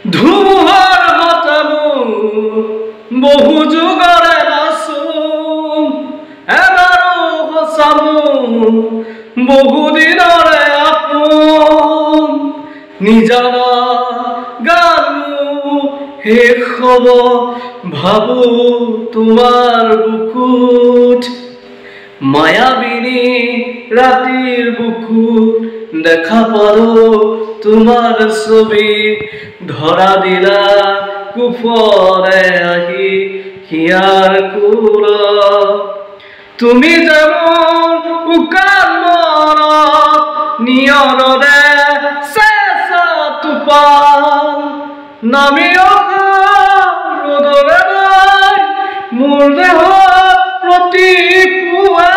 ধুমুহাৰ বতাহো বহু যুগৰে নাচোন এবাৰো সঁচামো বহু দিনৰে আপোন নিজানা গানো শেষ হ'ব ভাবো তোমাৰ বুকুত মায়াবিনী ৰাতিৰ বুকুত দেখা পালো তোমাৰ ছবি ধৰা দিলা কুফৰে আহি হিয়াৰ কোলত তুমি যেমন উকাল মনত নিয়নৰে চেঁচা টোপাল নামি অহা ৰ'দৰে নাই মোৰ দেহত প্ৰতিপুৱা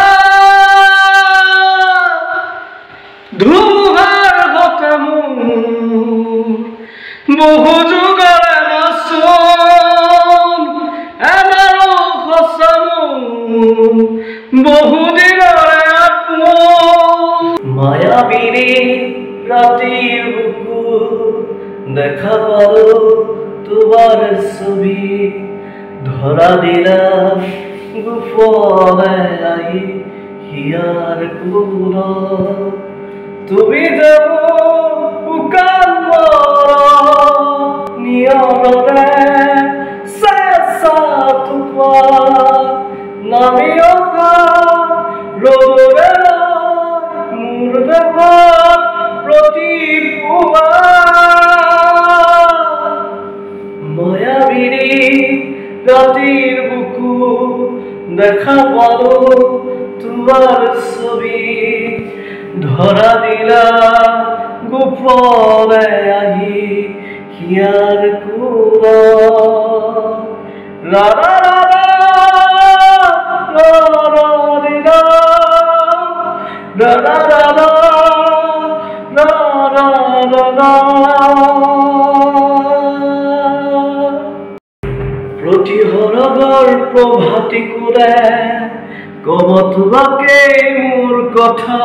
ধুমুহাৰ বতাহো বহু যুগৰে নাচোন এবাৰো সঁচামো বহু দিনৰে আপোন মায়াবিনী ৰাতিৰ বুকুত দেখা পালো তোমাৰ ছবি ধৰা দিলা গোপনে আহি হিয়াৰ কোলত তুমি যাব উকাল নিয়নৰে চেঁচা টোপাল নামি অহা ৰ'দৰে মোৰ দেহত প্ৰতিপুৱা মায়াবিনী ৰাতিৰ বুকুত দেখা পালো তোমাৰ ছবি ধৰা দিলা গোপনে আহি হিয়াৰ কোলত লা লা লা লা লা লা লা লা লা লা লা প্ৰতি সৰগৰ প্ৰভাতী কোৰে কব তোমাকে মোৰ কথা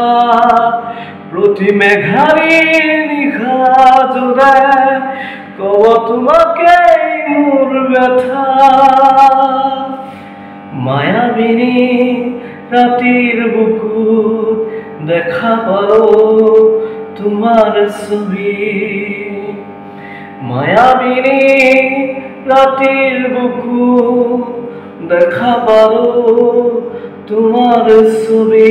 প্ৰতি মেঘাৰীৰ নিশা জোৰে কব তোমাকে মোৰ ব্যথা মায়াবিনী ৰাতিৰ বুকুত দেখা পালো তোমাৰ ছবি মায়াবিনী ৰাতিৰ বুকুত দেখা পালো তোমাৰ ছবি